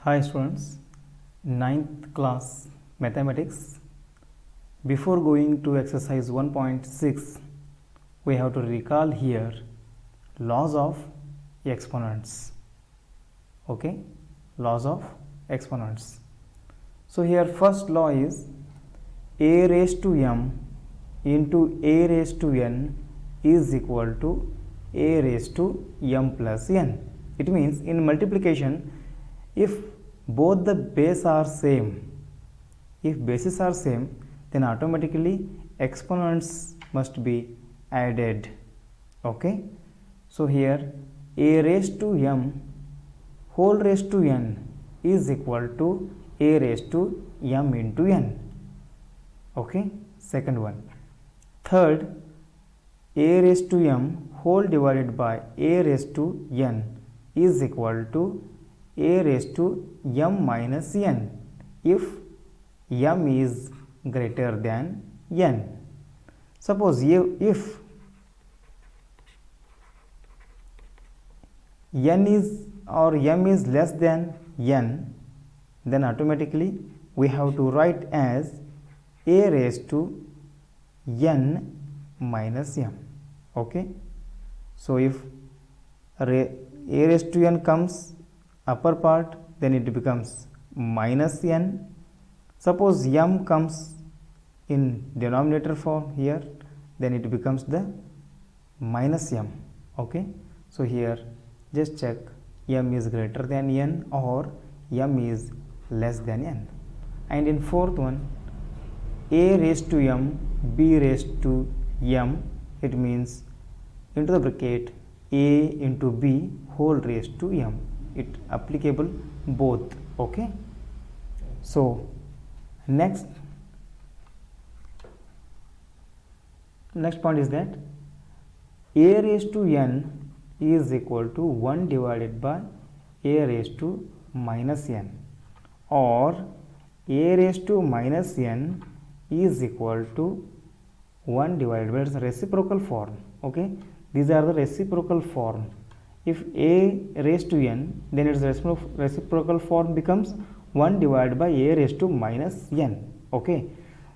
Hi students, ninth class mathematics. Before going to exercise 1.6, we have to recall here laws of exponents. Okay, laws of exponents. So here first law is a raised to m into a raised to n is equal to a raised to m plus n. It means in multiplication, if both the base are same, if bases are same, then automatically exponents must be added. Okay, so here a raised to m whole raised to n is equal to a raised to m into n. Okay, second one. Third, a raised to m whole divided by a raised to n is equal to a raised to m minus n if m is greater than n. Suppose if n is or m is less than n, then automatically we have to write as a raised to n minus m. Okay, so if a raised to n comes upper part, then it becomes minus n. Suppose m comes in denominator form here, then it becomes the minus m. Okay, so here just check m is greater than n or m is less than n. And in fourth one, a raised to m b raised to m, it means into the bracket a into b whole raised to m. It applicable both. Okay, so next point is that a raised to n is equal to 1 divided by a raised to minus n, or a raised to minus n is equal to 1 divided by reciprocal form. Okay, these are the reciprocal form. If a raised to n, then its reciprocal form becomes 1 divided by a raised to minus n. Okay,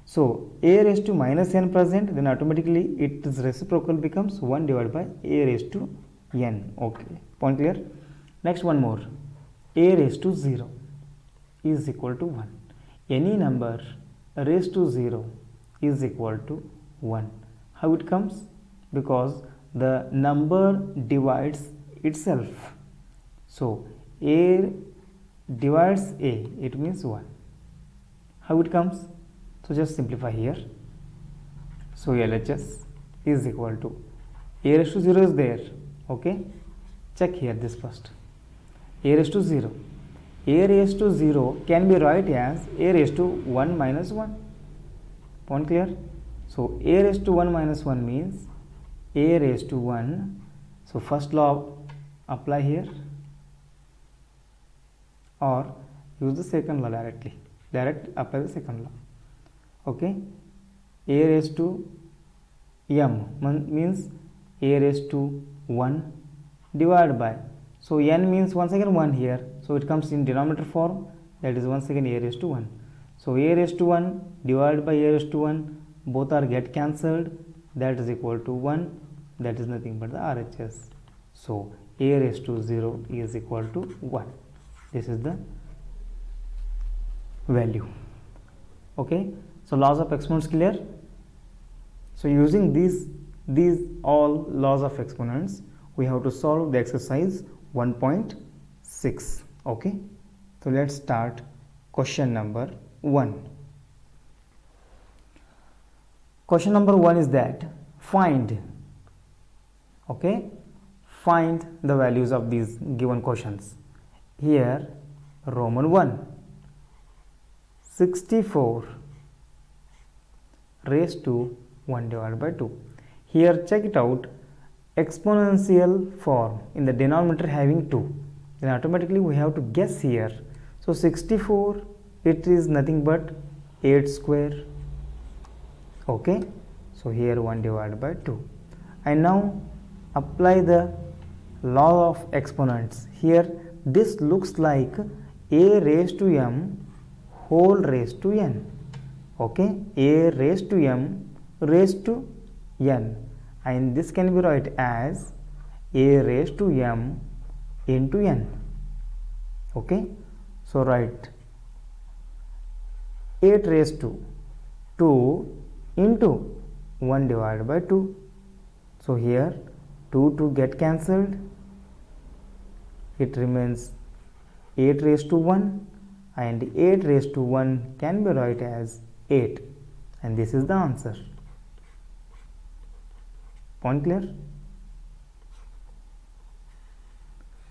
so a raised to minus n present, then automatically its reciprocal becomes 1 divided by a raised to n. Okay, point clear? Next one more, a raised to 0 is equal to 1. Any number raised to 0 is equal to 1. How it comes? Because the number divides itself. So a divides a, it means 1. How it comes? So just simplify here. So LHS is equal to a raised to 0 is there. Okay, check here this first. A raised to 0. A raised to 0 can be write as a raised to 1 minus 1. Point clear? So a raised to 1 minus 1 means a raised to 1. So first law apply here, or use the second law directly. Direct apply the second law. Okay, a raised to m means a raised to 1 divided by, so n means once again 1 here, so it comes in denominator form, that is once again a raised to 1. So a raised to 1 divided by a raised to 1, both are get cancelled, that is equal to 1, that is nothing but the RHS. So a raised to 0 is equal to 1. This is the value. Okay, so laws of exponents clear? So using these all laws of exponents, we have to solve the exercise 1.6. Okay, so let's start question number 1. Question number 1 is that find, okay, find the values of these given questions. Here Roman 1, 64 raised to 1 divided by 2. Here check it out, exponential form in the denominator having 2, then automatically we have to guess here. So 64, it is nothing but 8 square. Okay, so here 1 divided by 2. And now apply the law of exponents. Here this looks like a raised to m whole raised to n. Okay, a raised to m raised to n, and this can be write as a raised to m into n. Okay, so write 8 raised to 2 into 1 divided by 2. So here 2 get cancelled, it remains 8 raised to 1, and 8 raised to 1 can be write as 8, and this is the answer. Point clear?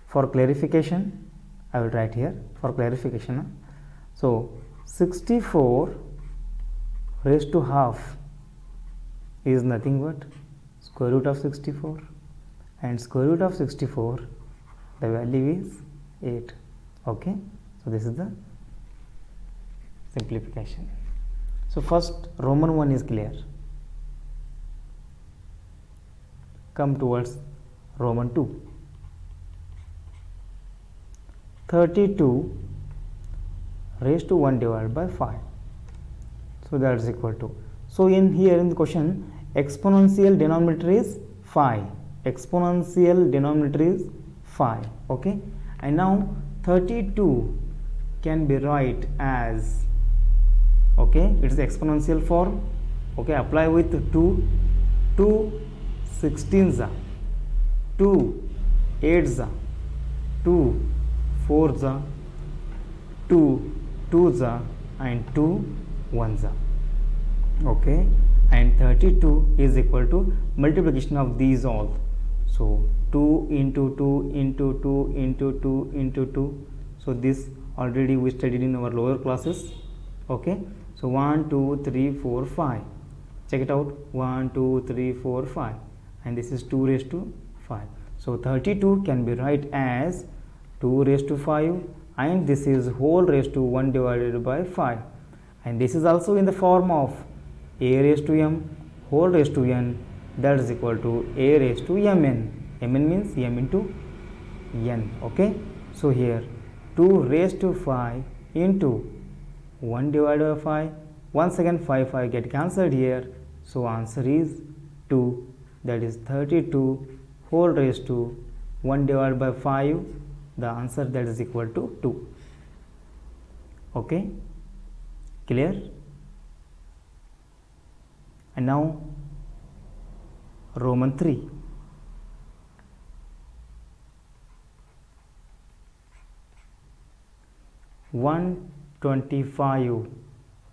For clarification, I will write here for clarification. So 64 raised to half is nothing but square root of 64, and square root of 64, the value is 8. Okay, so this is the simplification. So first Roman 1 is clear. Come towards Roman 2. 32 raised to 1 divided by 5. So that is equal to. So in here in the question, exponential denominator is 5. Exponential denominator is 5. Okay, and now 32 can be write as, okay, it is exponential form. Okay, apply with 2 16s, 2 8s, 2 4s, 2 2s, and 2 1s. Okay, and 32 is equal to multiplication of these all. So 2 into 2 into 2 into 2 into 2. So this already we studied in our lower classes. Okay, so 1 2 3 4 5. Check it out, 1 2 3 4 5, and this is 2 raised to 5. So 32 can be write as 2 raised to 5, and this is whole raised to 1 divided by 5, and this is also in the form of a raised to m whole raised to n, that is equal to a raised to mn. Mn means m into n. Okay, so here 2 raised to 5 into 1 divided by 5. Once again 5 get cancelled here, so answer is 2, that is 32 whole raised to 1 divided by 5, the answer that is equal to 2. Okay, clear? And now Roman 3. One 25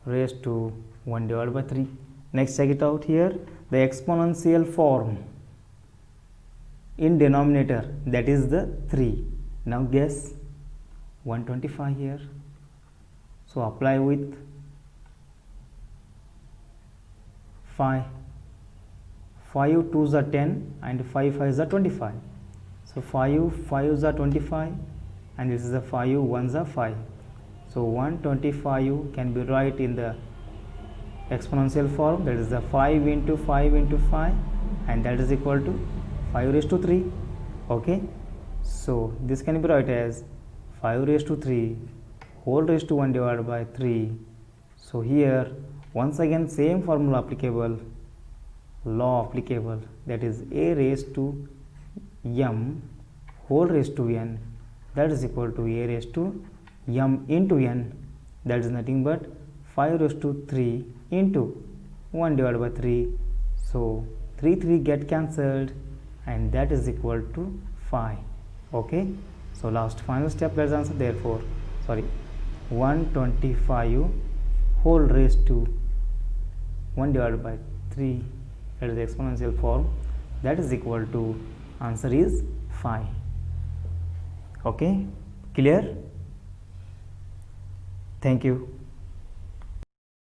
raised to 1 divided by 3. Next, check it out here, the exponential form in denominator, that is the 3. Now guess 125 here. So apply with 5. 5 2s are 10, and 5 5s are 25. So 5 5s are 25, and this is a 5 1s are 5. So 125 can be write in the exponential form, that is the 5 into 5 into 5, and that is equal to 5 raised to 3. Okay, so this can be write as 5 raised to 3 whole raised to 1 divided by 3. So here once again same formula applicable, law applicable, that is a raised to m whole raised to n, that is equal to a raised to m into n, that is nothing but 5 raised to 3 into 1 divided by 3. So 3 get cancelled, and that is equal to 5. Okay, so last final step, that is answer. Therefore 125 whole raised to 1 divided by 3, that is the exponential form, that is equal to answer is 5. Okay, clear? Thank you.